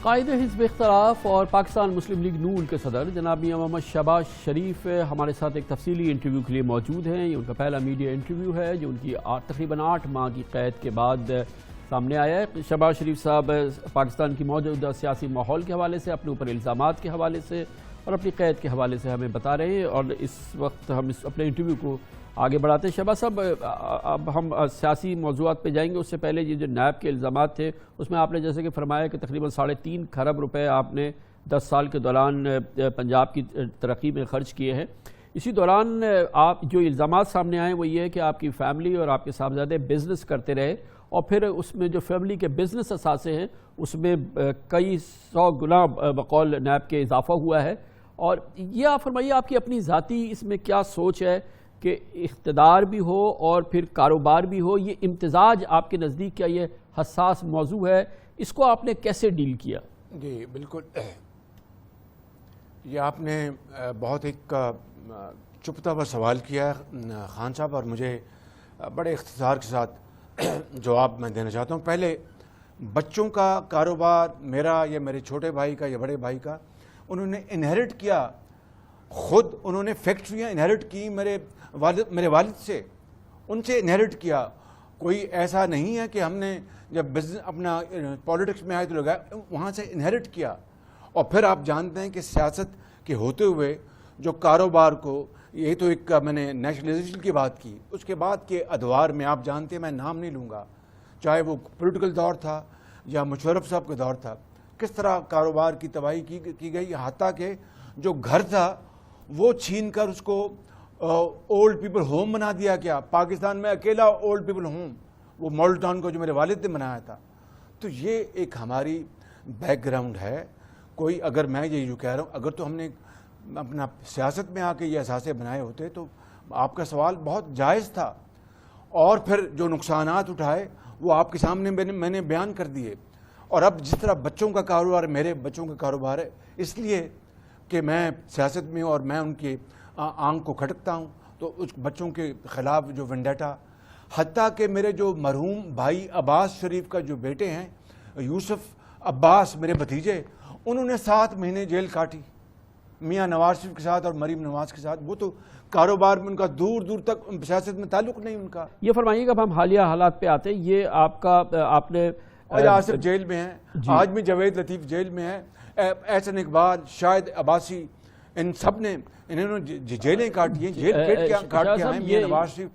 قائد حزب اختلاف اور پاکستان مسلم لیگ نون کے صدر جناب میاں محمد شہباز شریف ہمارے ساتھ ایک تفصیلی انٹرویو کے لیے موجود ہیں۔ یہ ان کا پہلا میڈیا انٹرویو ہے جو ان کی تقریباً 8 ماہ کی قید کے بعد سامنے آیا ہے۔ شہباز شریف صاحب پاکستان کی موجودہ سیاسی ماحول کے حوالے سے، اپنے اوپر الزامات کے حوالے سے اور اپنی قید کے حوالے سے ہمیں بتا رہے ہیں، اور اس وقت ہم اپنے انٹرویو کو آگے بڑھاتے ہیں۔ شہباز صاحب، اب ہم سیاسی موضوعات پہ جائیں گے، اس سے پہلے یہ جو نیب کے الزامات تھے اس میں آپ نے جیسے کہ فرمایا کہ تقریباً 3.5 کھرب روپے آپ نے 10 سال کے دوران پنجاب کی ترقی میں خرچ کیے ہیں۔ اسی دوران آپ جو الزامات سامنے آئے وہ یہ ہے کہ آپ کی فیملی اور آپ کے صاحبزادے بزنس کرتے رہے، اور پھر اس میں جو فیملی کے بزنس اثاثے ہیں اس میں کئی 100 گنا بقول نیب کے اضافہ ہوا ہے۔ اور یہ آپ فرمائیے، آپ کی اپنی ذاتی اس میں کیا سوچ ہے کہ اقتدار بھی ہو اور پھر کاروبار بھی ہو، یہ امتزاج آپ کے نزدیک کیا یہ حساس موضوع ہے؟ اس کو آپ نے کیسے ڈیل کیا؟ جی بالکل، یہ آپ نے بہت ایک چپتا ہوا سوال کیا ہے خان صاحب، اور مجھے بڑے اختصار کے ساتھ جواب میں دینا چاہتا ہوں۔ پہلے بچوں کا کاروبار میرا یا میرے چھوٹے بھائی کا یا بڑے بھائی کا، انہوں نے انہیرٹ کیا، خود انہوں نے فیکٹریاں انہیرٹ کی میرے والد سے، ان سے انہیرٹ کیا۔ کوئی ایسا نہیں ہے کہ ہم نے جب بزنس اپنا پولیٹکس میں آئے تو لگایا، وہاں سے انہیرٹ کیا۔ اور پھر آپ جانتے ہیں کہ سیاست کے ہوتے ہوئے جو کاروبار کو، یہ تو ایک میں نے نیشنلائزیشن کی بات کی، اس کے بعد کے ادوار میں آپ جانتے ہیں، میں نام نہیں لوں گا، چاہے وہ پولیٹیکل دور تھا یا مشرف صاحب کا دور تھا، کس طرح کاروبار کی تباہی کی گئی، حتیٰ کہ جو گھر تھا وہ چھین کر اس کو اولڈ پیپل ہوم بنا دیا گیا۔ پاکستان میں اکیلا اولڈ پیپل ہوم وہ ماڈل ٹاؤن کو جو میرے والد نے بنایا تھا۔ تو یہ ایک ہماری بیک گراؤنڈ ہے۔ کوئی اگر میں یہ جو کہہ رہا ہوں، اگر تو ہم نے اپنا سیاست میں آ کے یہ اثاثے بنائے ہوتے تو آپ کا سوال بہت جائز تھا، اور پھر جو نقصانات اٹھائے وہ آپ کے سامنے میں نے بیان کر دیے۔ اور اب جس طرح بچوں کا کاروبار میرے بچوں کا کاروبار ہے، اس لیے کہ میں سیاست میں اور میں ان کی آنکھ کو کھٹکتا ہوں، تو اس بچوں کے خلاف جو ونڈیٹا، حتیٰ کہ میرے جو مرحوم بھائی عباس شریف کا جو بیٹے ہیں یوسف عباس، میرے بھتیجے، انہوں نے 7 مہینے جیل کاٹی میاں نواز شریف کے ساتھ اور مریم نواز کے ساتھ۔ وہ تو کاروبار میں ان کا دور دور تک سیاست میں تعلق نہیں ان کا۔ یہ فرمائیے کہ ہم حالیہ حالات پہ آتے ہیں، یہ آپ نے آج آصف جیل میں ہیں، آج بھی جاوید لطیف جیل میں ہے، احسن اقبال، شاہد عباسی، ان سب نے انہوں نے جیلیں کاٹی ہیں، جیل کاٹ کے آئے میاں نواز شریف۔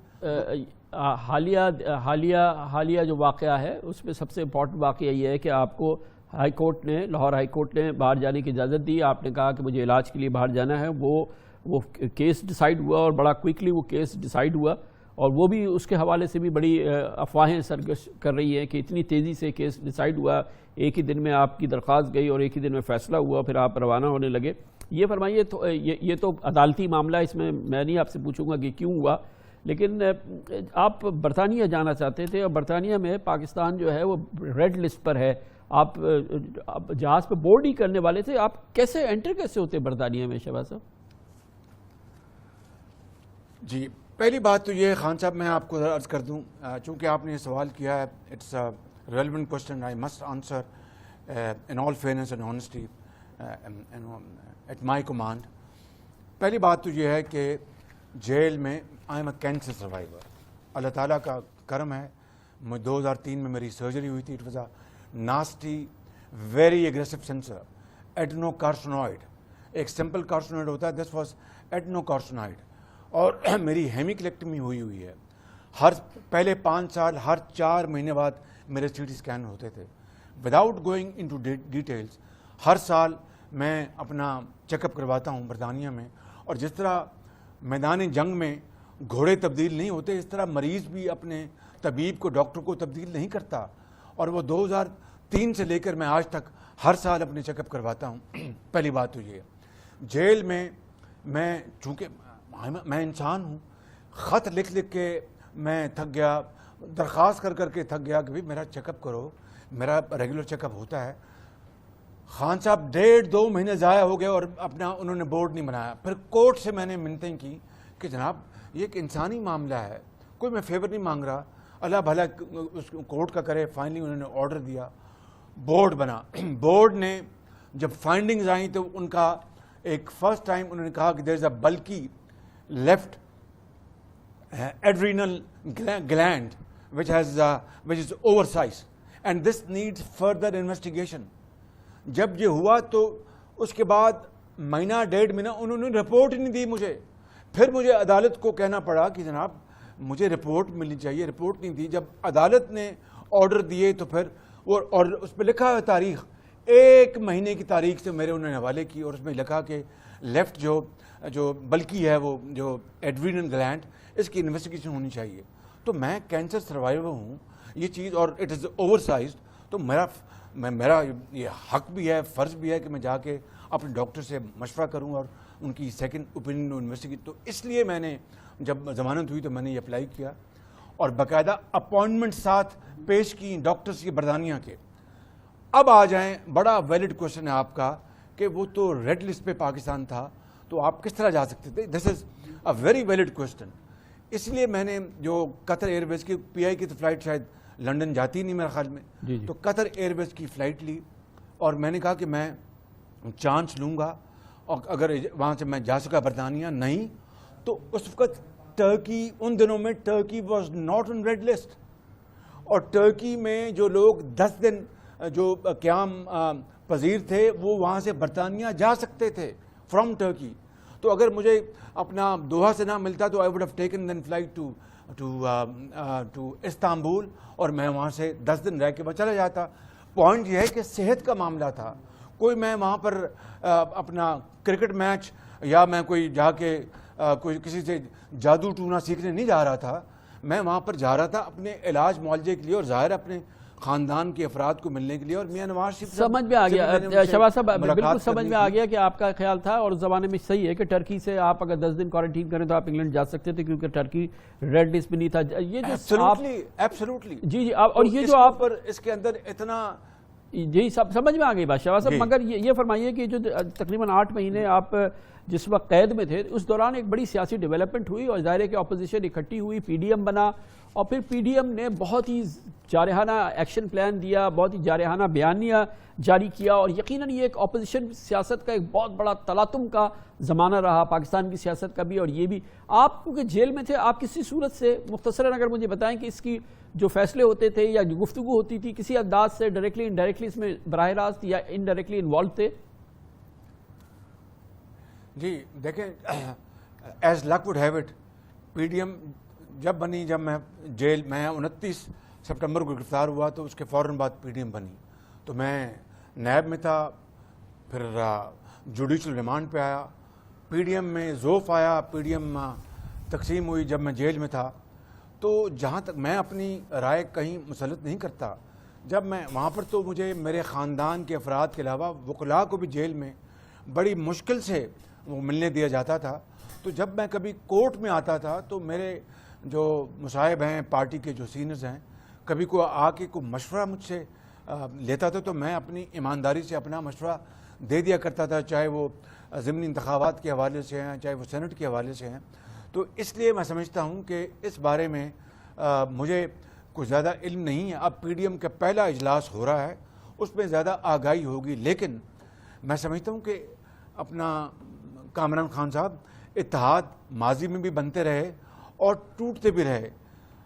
حالیہ جو واقعہ ہے اس میں سب سے امپورٹنٹ واقعہ یہ ہے کہ آپ کو ہائی کورٹ نے، لاہور ہائی کورٹ نے باہر جانے کی اجازت دی۔ آپ نے کہا کہ مجھے علاج کے لیے باہر جانا ہے، وہ کیس ڈیسائیڈ ہوا اور بڑا کوئکلی وہ کیس ڈیسائیڈ ہوا، اور وہ بھی اس کے حوالے سے بھی بڑی افواہیں سرگش کر رہی ہیں کہ اتنی تیزی سے کیس ڈیسائیڈ ہوا، ایک ہی دن میں آپ کی درخواست گئی اور ایک ہی دن میں فیصلہ ہوا، پھر آپ روانہ ہونے لگے۔ یہ فرمائیے، یہ تو عدالتی معاملہ، اس میں میں نہیں آپ سے پوچھوں گا کہ کیوں ہوا، لیکن آپ برطانیہ جانا چاہتے تھے، اور برطانیہ میں پاکستان جو ہے وہ ریڈ لسٹ پر ہے، آپ جہاز پہ بورڈ ہی کرنے والے تھے، آپ کیسے انٹر کیسے ہوتے برطانیہ میں شہباز صاحب؟ جی پہلی بات تو یہ خان صاحب، میں آپ کو عرض کر دوں، چونکہ آپ نے یہ سوال کیا ہے، it's a relevant question, I must answer in all fairness and honesty at my command. پہلی بات تو یہ ہے کہ جیل میں I am a cancer survivor, اللہ تعالیٰ کا کرم ہے، 2003 میں میری سرجری ہوئی تھی، it was a nasty very aggressive cancer, adeno carcinoid, ایک سمپل کارسینوئڈ ہوتا ہے، دس واز ایڈنو کارسینوئڈ، اور میری ہیمیکلیکٹمی ہوئی ہے۔ پہلے 5 سال ہر 4 مہینے بعد میرے سی ٹی اسکین ہوتے تھے، وداؤٹ گوئنگ انٹو ڈیٹیلز۔ ہر سال میں اپنا چیک اپ کرواتا ہوں برطانیہ میں، اور جس طرح میدان جنگ میں گھوڑے تبدیل نہیں ہوتے، اس طرح مریض بھی اپنے طبیب کو، ڈاکٹر کو تبدیل نہیں کرتا، اور وہ 2003 سے لے کر میں آج تک ہر سال اپنے چیک اپ کرواتا ہوں۔ پہلی بات تو یہ جیل میں چونکہ میں انسان ہوں، خط لکھ کے میں تھک گیا، درخواست کر کے تھک گیا کہ بھائی میرا چیک اپ کرو، میرا ریگولر چیک اپ ہوتا ہے۔ خان صاحب 1.5-2 مہینے ضائع ہو گئے اور انہوں نے بورڈ نہیں بنایا۔ پھر کورٹ سے میں نے منتیں کی کہ جناب یہ ایک انسانی معاملہ ہے، کوئی میں فیور نہیں مانگ رہا، اللہ بھلا اس کورٹ کا کرے۔ فائنلی انہوں نے آرڈر دیا، بورڈ بنا. بورڈ نے جب فائنڈنگز آئیں تو ان کا ایک فرسٹ ٹائم انہوں نے کہا کہ دیر از اے بلکی left adrenal gland which is oversized and this needs further investigation. جب یہ ہوا تو اس کے بعد مہینہ ڈیڑھ مہینہ انہوں نے رپورٹ نہیں دی مجھے. پھر مجھے عدالت کو کہنا پڑا کہ جناب مجھے رپورٹ ملنی چاہیے, رپورٹ نہیں دی. جب عدالت نے آرڈر دیے تو پھر وہ اور اس پہ لکھا ہے تاریخ, 1 مہینے کی تاریخ سے میرے انہوں نے حوالے کی اور اس میں لکھا کہ لیفٹ جو بلکی ہے وہ جو ایڈرینل گلینڈ اس کی انویسٹیگیشن ہونی چاہیے. تو میں کینسر سروائیور ہوں یہ چیز اور اٹ از اوور سائزڈ, تو میرا یہ حق بھی ہے, فرض بھی ہے کہ میں جا کے اپنے ڈاکٹر سے مشورہ کروں اور ان کی سیکنڈ اوپینین انویسٹیگیٹ. تو اس لیے میں نے جب ضمانت ہوئی تو میں نے یہ اپلائی کیا اور باقاعدہ اپائنٹمنٹ ساتھ پیش کی ڈاکٹرس کی برطانیہ کے. اب آ جائیں, بڑا ویلڈ کوشچن ہے آپ کا کہ وہ تو ریڈ لسٹ پہ پاکستان تھا تو آپ کس طرح جا سکتے تھے. دس از اے ویری ویلڈ کوشچن. اس لیے میں نے جو قطر ایئر ویز کی پی آئی کی تو فلائٹ شاید لنڈن جاتی نہیں میرے خیال میں, تو قطر ایئر ویز کی فلائٹ لی اور میں نے کہا کہ میں چانس لوں گا اور اگر وہاں سے میں جا سکا برطانیہ, نہیں تو اس وقت ٹرکی, ان دنوں میں Turkey was not on red list, اور ٹرکی میں جو لوگ 10 دن جو قیام پذیر تھے وہ وہاں سے برطانیہ جا سکتے تھے فرام ٹرکی. تو اگر مجھے اپنا دوحہ سے نہ ملتا تو I would have taken then flight to Istanbul اور میں وہاں سے 10 دن رہ کے میں چلا جاتا. پوائنٹ یہ ہے کہ صحت کا معاملہ تھا, کوئی میں وہاں پر اپنا کرکٹ میچ یا میں کوئی جا کے کوئی کسی سے جادو ٹونا سیکھنے نہیں جا رہا تھا. میں وہاں پر جا رہا تھا اپنے علاج معالجے کے لیے اور ظاہر اپنے خاندان کے افراد کو ملنے کے لیے. اور میاں نواز شریف سمجھ میں آ گیا شہباز صاحب, بالکل سمجھ میں آ گیا کہ آپ کا خیال تھا اور اس زمانے میں صحیح ہے کہ ٹرکی سے آپ اگر 10 دن کوارنٹین کریں تو آپ انگلینڈ جا سکتے تھے کیونکہ ٹرکی ریڈ لسٹ میں نہیں تھا. یہ جو ایبسولوٹلی جی اور یہ جو آپ پر اس کے اندر اتنا جی سمجھ میں آ گئی بات شہباز صاحب. مگر یہ فرمائیے کہ جو تقریباً 8 مہینے آپ جس وقت قید میں تھے اس دوران ایک بڑی سیاسی ڈیولپمنٹ ہوئی اور ظاہر ہے کہ اپوزیشن اکٹھی ہوئی, پی ڈی ایم بنا اور پھر پی ڈی ایم نے بہت ہی جارحانہ ایکشن پلان دیا, بہت ہی جارحانہ بیانیہ جاری کیا اور یقیناً یہ ایک اپوزیشن سیاست کا ایک بہت بڑا تلاطم کا زمانہ رہا پاکستان کی سیاست کا بھی. اور یہ بھی آپ کیونکہ جیل میں تھے, آپ کسی صورت سے مختصراً اگر مجھے بتائیں کہ اس کی جو فیصلے ہوتے تھے یا گفتگو ہوتی تھی کسی انداز سے ڈائریکٹلی انڈائریکٹلی اس میں براہ راست یا انڈائریکٹلی انوالو تھے؟ جی دیکھیں, as luck would have it, P D M جب بنی, جب میں جیل میں 29 سپٹمبر کو گرفتار ہوا تو اس کے فوراً بعد پی ڈی ایم بنی. تو میں نیب میں تھا, پھر جوڈیشل ریمانڈ پہ آیا, پی ڈی ایم میں ذوف آیا, پی ڈی ایم تقسیم ہوئی جب میں جیل میں تھا. تو جہاں تک میں اپنی رائے کہیں مسلط نہیں کرتا, جب میں وہاں پر تو مجھے میرے خاندان کے افراد کے علاوہ وکلاء کو بھی جیل میں بڑی مشکل سے وہ ملنے دیا جاتا تھا. تو جب میں کبھی کورٹ میں آتا تھا تو میرے جو مصاحب ہیں, پارٹی کے جو سینئرز ہیں, کبھی کو آ کے کوئی مشورہ مجھ سے لیتا تھا تو میں اپنی ایمانداری سے اپنا مشورہ دے دیا کرتا تھا, چاہے وہ ضمنی انتخابات کے حوالے سے ہیں, چاہے وہ سینٹ کے حوالے سے ہیں. تو اس لیے میں سمجھتا ہوں کہ اس بارے میں مجھے کچھ زیادہ علم نہیں ہے. اب پی ڈی ایم کا پہلا اجلاس ہو رہا ہے, اس میں زیادہ آگاہی ہوگی, لیکن میں سمجھتا ہوں کہ اپنا کامران خان صاحب اتحاد ماضی میں بھی بنتے رہے اور ٹوٹتے بھی رہے.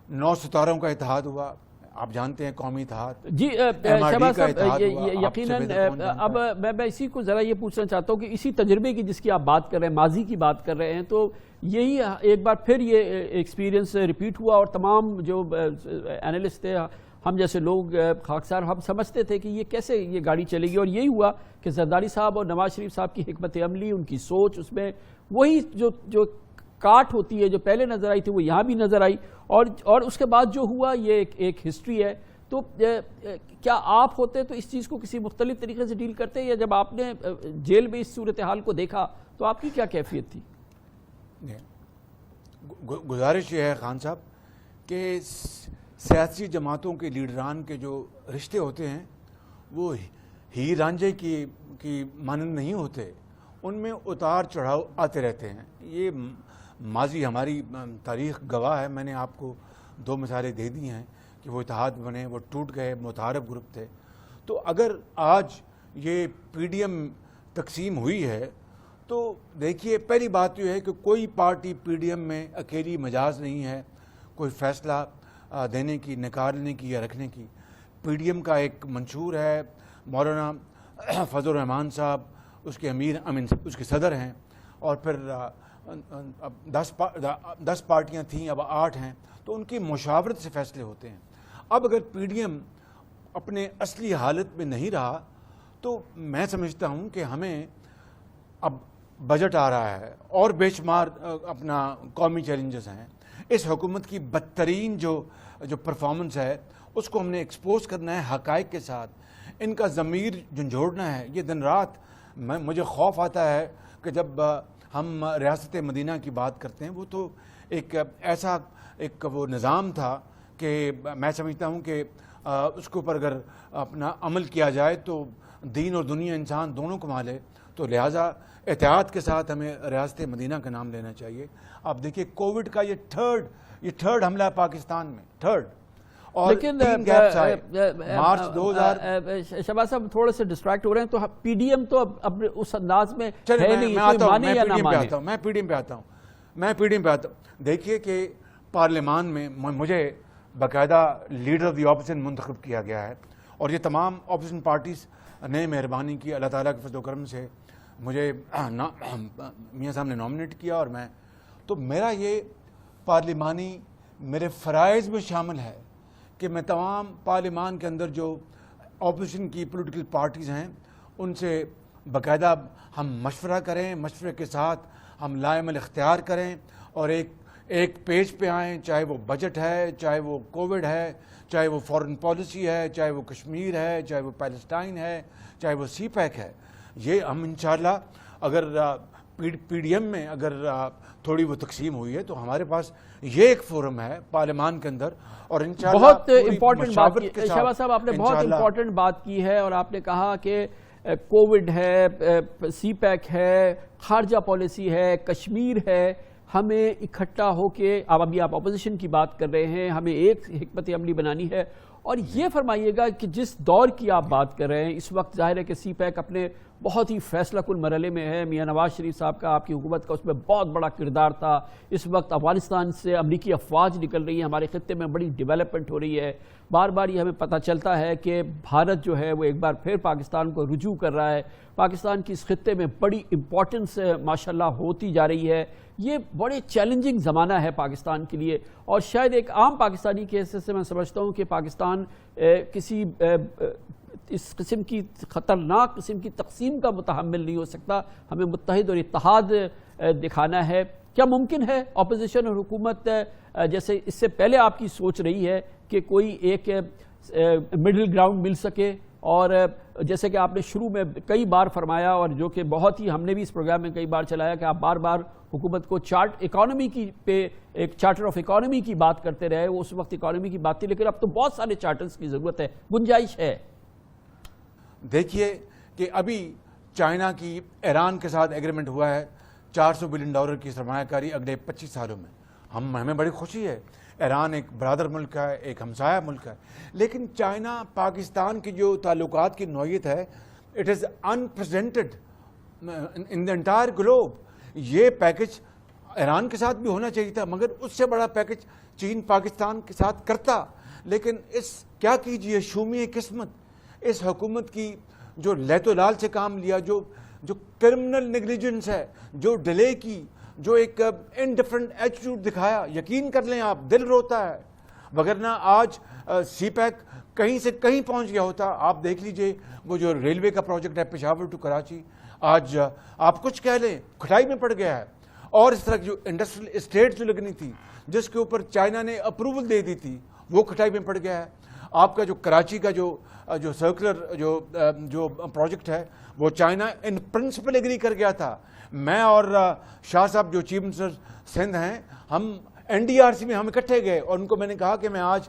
9 ستاروں کا اتحاد ہوا, آپ جانتے ہیں, قومی اتحاد. جی شہباز صاحب, یقیناً اب میں اسی کو ذرا یہ پوچھنا چاہتا ہوں کہ اسی تجربے کی جس کی آپ بات کر رہے ہیں, ماضی کی بات کر رہے ہیں, تو یہی ایک بار پھر یہ ایکسپیرینس ریپیٹ ہوا اور تمام جو اینالسٹ تھے, ہم جیسے لوگ خاکسار, ہم سمجھتے تھے کہ یہ کیسے یہ گاڑی چلے گی, اور یہی ہوا کہ زرداری صاحب اور نواز شریف صاحب کی حکمت عملی, ان کی سوچ, اس میں وہی جو کاٹ ہوتی ہے جو پہلے نظر آئی تھی وہ یہاں بھی نظر آئی, اور اس کے بعد جو ہوا یہ ایک ہسٹری ہے. تو کیا آپ ہوتے تو اس چیز کو کسی مختلف طریقے سے ڈیل کرتے, یا جب آپ نے جیل میں اس صورتحال کو دیکھا تو آپ کی کیا کیفیت تھی؟ گزارش یہ ہے خان صاحب کہ سیاسی جماعتوں کے لیڈران کے جو رشتے ہوتے ہیں وہ ہی رانجھے کی مانند نہیں ہوتے, ان میں اتار چڑھاؤ آتے رہتے ہیں. یہ ماضی ہماری تاریخ گواہ ہے. میں نے آپ کو 2 مثالیں دے دی ہیں کہ وہ اتحاد بنے, وہ ٹوٹ گئے, متحارب گروپ تھے. تو اگر آج یہ پی ڈی ایم تقسیم ہوئی ہے تو دیکھیے پہلی بات یہ ہے کہ کوئی پارٹی پی ڈی ایم میں اکیلی مجاز نہیں ہے کوئی فیصلہ دینے کی، نکالنے کی یا رکھنے کی۔ پی ڈی ایم کا ایک منشور ہے، مولانا فضل الرحمان صاحب اس کے امیر اس کے صدر ہیں، اور پھر 10 پارٹیاں تھیں، اب 8 ہیں، تو ان کی مشاورت سے فیصلے ہوتے ہیں۔ اب اگر پی ڈی ایم اپنے اصلی حالت میں نہیں رہا تو میں سمجھتا ہوں کہ ہمیں اب بجٹ آ رہا ہے اور بے شمار اپنا قومی چیلنجز ہیں، اس حکومت کی بدترین جو پرفارمنس ہے اس کو ہم نے ایکسپوز کرنا ہے حقائق کے ساتھ، ان کا ضمیر جھنجھوڑنا ہے۔ یہ دن رات مجھے خوف آتا ہے کہ جب ہم ریاست مدینہ کی بات کرتے ہیں، وہ تو ایک ایسا ایک وہ نظام تھا کہ میں سمجھتا ہوں کہ اس کے اوپر اگر اپنا عمل کیا جائے تو دین اور دنیا انسان دونوں کما لے، تو لہٰذا احتیاط کے ساتھ ہمیں ریاست مدینہ کا نام لینا چاہیے۔ آپ دیکھیے کووڈ کا یہ تھرڈ حملہ ہے پاکستان میں، تھرڈ، اور لیکن مارچ 2000 شہباز صاحب تھوڑے سے ڈسٹریکٹ ہو رہے ہیں، تو پی ڈی ایم تو اب اس انداز میں ہے نہیں، میں پی ڈی ایم پہ آتا ہوں۔ دیکھیے کہ پارلیمان میں مجھے باقاعدہ لیڈر آف دی اپوزیشن منتخب کیا گیا ہے، اور یہ تمام اپوزیشن پارٹیز نے مہربانی کی، اللہ تعالیٰ کے فضل و کرم سے مجھے میاں صاحب نے نامنیٹ کیا، اور تو میرا یہ پارلیمانی میرے فرائض میں شامل ہے کہ میں تمام پارلیمان کے اندر جو اپوزیشن کی پولیٹیکل پارٹیز ہیں ان سے باقاعدہ ہم مشورہ کریں، مشورے کے ساتھ ہم لائحہ اختیار کریں اور ایک پیج پہ آئیں، چاہے وہ بجٹ ہے، چاہے وہ کووڈ ہے، چاہے وہ فورن پالیسی ہے، چاہے وہ کشمیر ہے، چاہے وہ پیلسٹائن ہے، چاہے وہ سی پیک ہے۔ یہ ہم انشاءاللہ اگر پی ڈی ایم میں اگر تھوڑی وہ تقسیم ہوئی ہے تو ہمارے پاس یہ ایک فورم ہے پارلیمان کے اندر، اور انشاءاللہ بہت امپورٹنٹ بات کی شہباز صاحب، آپ نے بہت امپورٹنٹ بات کی ہے، اور آپ نے کہا کہ کووڈ ہے، سی پیک ہے، خارجہ پالیسی ہے، کشمیر ہے، ہمیں اکٹھا ہو کے ابھی آپ اپوزیشن کی بات کر رہے ہیں، ہمیں ایک حکمت عملی بنانی ہے۔ اور یہ فرمائیے گا کہ جس دور کی آپ بات کر رہے ہیں اس وقت ظاہر ہے کہ سی پیک اپنے بہت ہی فیصلہ کن مرحلے میں ہے، میاں نواز شریف صاحب کا، آپ کی حکومت کا اس میں بہت بڑا کردار تھا۔ اس وقت افغانستان سے امریکی افواج نکل رہی ہیں، ہمارے خطے میں بڑی ڈیولپمنٹ ہو رہی ہے، بار بار یہ ہمیں پتہ چلتا ہے کہ بھارت جو ہے وہ ایک بار پھر پاکستان کو رجوع کر رہا ہے، پاکستان کی اس خطے میں بڑی امپورٹنس ماشاءاللہ ہوتی جا رہی ہے۔ یہ بڑے چیلنجنگ زمانہ ہے پاکستان کے لیے، اور شاید ایک عام پاکستانی کے حیثیت سے میں سمجھتا ہوں کہ پاکستان کسی اس قسم کی خطرناک قسم کی تقسیم کا متحمل نہیں ہو سکتا، ہمیں متحد اور اتحاد دکھانا ہے۔ کیا ممکن ہے اپوزیشن اور حکومت جیسے اس سے پہلے آپ کی سوچ رہی ہے کہ کوئی ایک مڈل گراؤنڈ مل سکے؟ اور جیسے کہ آپ نے شروع میں کئی بار فرمایا، اور جو کہ بہت ہی ہم نے بھی اس پروگرام میں کئی بار چلایا، کہ آپ بار بار حکومت کو اکانومی کی پہ ایک چارٹر آف اکانومی کی بات کرتے رہے، وہ اس وقت اکانومی کی بات تھی، لیکن اب تو بہت سارے چارٹرز کی ضرورت ہے، گنجائش ہے۔ دیکھیے کہ ابھی چائنا کی ایران کے ساتھ ایگریمنٹ ہوا ہے $400 بلین کی سرمایہ کاری اگلے 25 سالوں میں، ہمیں بڑی خوشی ہے۔ ایران ایک برادر ملک ہے، ایک ہمسایہ ملک ہے، لیکن چائنا پاکستان کی جو تعلقات کی نوعیت ہے، it is unprecedented in the entire globe. یہ پیکج ایران کے ساتھ بھی ہونا چاہیے تھا، مگر اس سے بڑا پیکج چین پاکستان کے ساتھ کرتا، لیکن کیا کیجیے، شومی قسمت، اس حکومت کی جو لیت و لال سے کام لیا، جو کرمنل نیگلیجنس ہے، جو ڈیلے کی، جو ایک انڈیفرنٹ ایٹیٹیوڈ دکھایا، یقین کر لیں آپ، دل روتا ہے، وگرنہ آج سی پیک کہیں سے کہیں پہنچ گیا ہوتا۔ آپ دیکھ لیجئے وہ جو ریلوے کا پروجیکٹ ہے پشاور ٹو کراچی، آج آپ کچھ کہہ لیں کھٹائی میں پڑ گیا ہے، اور اس طرح جو انڈسٹریل اسٹیٹ جو لگنی تھی، جس کے اوپر چائنا نے اپروول دے دی تھی، وہ کھٹائی میں پڑ گیا ہے۔ آپ کا جو کراچی کا جو سرکولر جو پروجیکٹ ہے، وہ چائنا ان پرنسپل ایگری کر گیا تھا۔ میں اور شاہ صاحب جو چیف منسٹر سندھ ہیں، ہم NDRC میں ہم اکٹھے گئے، اور ان کو میں نے کہا کہ میں آج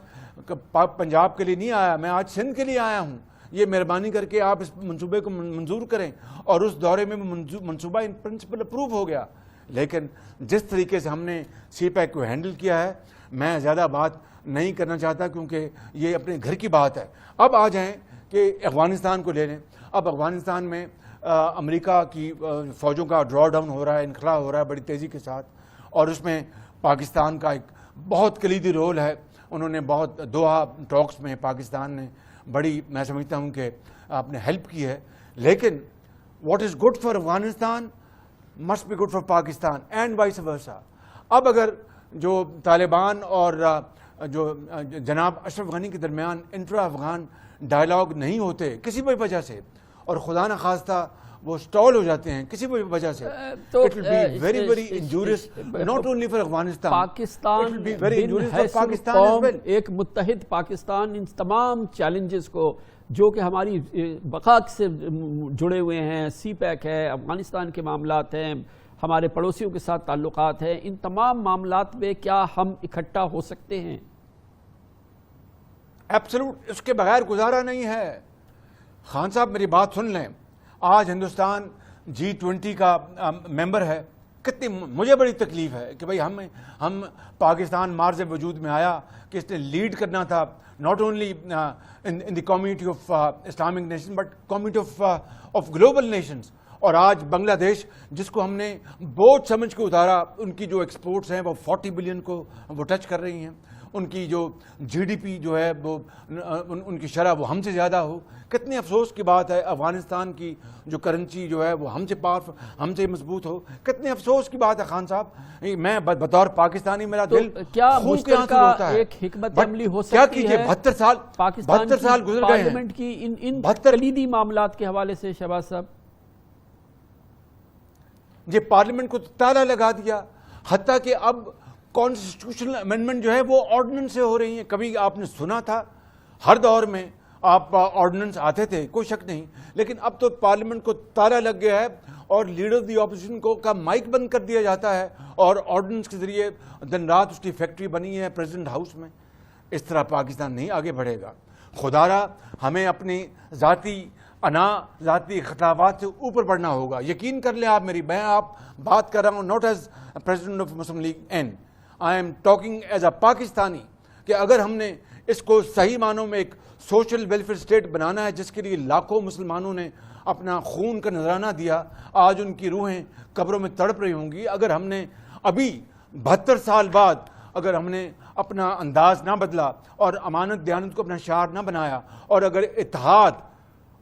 پنجاب کے لیے نہیں آیا، میں آج سندھ کے لیے آیا ہوں، یہ مہربانی کر کے آپ اس منصوبے کو منظور کریں، اور اس دورے میں منصوبہ ان پرنسپل اپروو ہو گیا۔ لیکن جس طریقے سے ہم نے سی پیک کو ہینڈل کیا ہے، میں زیادہ بات نہیں کرنا چاہتا کیونکہ یہ اپنے گھر کی بات ہے۔ اب آ جائیں کہ کہ افغانستان کو لے لیں. اب افغانستان میں امریکہ کی فوجوں کا ڈرا ڈاؤن ہو رہا ہے, انخلا ہو رہا ہے بڑی تیزی کے ساتھ, اور اس میں پاکستان کا ایک بہت کلیدی رول ہے. انہوں نے بہت دوحہ ٹاکس میں پاکستان نے بڑی, میں سمجھتا ہوں کہ آپ نے ہیلپ کی ہے. لیکن what is good for Afghanistan must be good for Pakistan and vice versa. اب اگر جو طالبان اور جو جناب اشرف غنی کے درمیان انٹرا افغان ڈائلاگ نہیں ہوتے کسی بھی وجہ سے, اور خدا نخواستہ وہ سٹال ہو جاتے ہیں کسی بھی وجہ سے, it will be very very injurious not only for Afghanistan, Pakistan it will be very injurious for حیث Pakistan as قوم well. ایک متحد پاکستان ان تمام چیلنجز کو جو کہ ہماری بقا سے جڑے ہوئے ہیں, سی پیک ہے, افغانستان کے معاملات ہیں, ہمارے پڑوسیوں کے ساتھ تعلقات ہیں, ان تمام معاملات میں کیا ہم اکٹھا ہو سکتے ہیں؟ ایبسلوٹ, اس کے بغیر گزارا نہیں ہے. خان صاحب میری بات سن لیں, آج ہندوستان G20 کا ممبر ہے. کتنی مجھے بڑی تکلیف ہے کہ بھئی ہم پاکستان مارز وجود میں آیا کہ اس نے لیڈ کرنا تھا, not only in the community of Islamic nation but community of global nations. اور آج بنگلہ دیش جس کو ہم نے بوجھ سمجھ کے اتارا, ان کی جو ایکسپورٹس ہیں وہ 40 بلین کو وہ ٹچ کر رہی ہیں, ان کی جو GDP جو ہے وہ ان کی شرح وہ ہم سے زیادہ ہو. کتنے افسوس کی بات ہے افغانستان کی جو کرنسی جو ہے وہ ہم سے ہم سے مضبوط ہو. کتنے افسوس کی بات ہے خان صاحب. میں بطور پاکستانی میرا دل کیا خون کے آنسو روتا ہے. ایک حکمت عملی ہو کیا سکتی کیجئے, ہے 72 سال گزر گئے ہیں پارلیمنٹ کی ان کلیدی معاملات کے حوالے سے؟ شہباز صاحب, یہ پارلیمنٹ کو تالا لگا دیا, حتیٰ کہ اب کانسٹیٹیوشنل امینڈمنٹ جو ہے وہ آرڈیننس سے ہو رہی ہیں. کبھی آپ نے سنا تھا ہر دور میں آپ آرڈیننس آتے تھے, کوئی شک نہیں, لیکن اب تو پارلیمنٹ کو تالا لگ گیا ہے اور لیڈر آف دی اپوزیشن کو کا مائک بند کر دیا جاتا ہے اور آرڈیننس کے ذریعے دن رات اس کی فیکٹری بنی ہے پریزیڈنٹ ہاؤس میں. اس طرح پاکستان نہیں آگے بڑھے گا. خدارا ہمیں اپنی ذاتی ذاتی اختلافات سے اوپر بڑھنا ہوگا. یقین کر لیں آپ میری, میں آپ بات کر رہا ہوں not as president of Muslim League N, I am talking as a Pakistani, کہ اگر ہم نے اس کو صحیح معنوں میں ایک سوشل ویلفیئر اسٹیٹ بنانا ہے جس کے لیے لاکھوں مسلمانوں نے اپنا خون کا نذرانہ دیا, آج ان کی روحیں قبروں میں تڑپ رہی ہوں گی. اگر ہم نے ابھی 72 سال بعد اگر ہم نے اپنا انداز نہ بدلا اور امانت دیانت کو اپنا شعار نہ بنایا, اور اگر اتحاد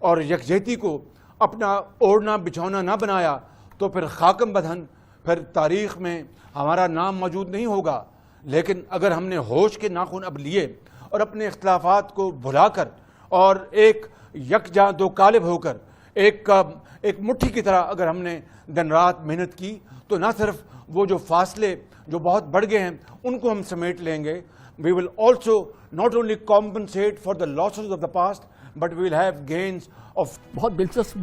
اور یکجہتی کو اپنا اوڑھنا بچھونا نہ بنایا, تو پھر خاکم بدہن, پھر تاریخ میں ہمارا نام موجود نہیں ہوگا. لیکن اگر ہم نے ہوش کے ناخن اب لیے اور اپنے اختلافات کو بھلا کر اور ایک یکجاں دو قالب ہو کر ایک مٹھی کی طرح اگر ہم نے دن رات محنت کی, تو نہ صرف وہ جو فاصلے جو بہت بڑھ گئے ہیں ان کو ہم سمیٹ لیں گے. We will also not only compensate for the losses of the past, but we will have gains of. بہت دلچسپ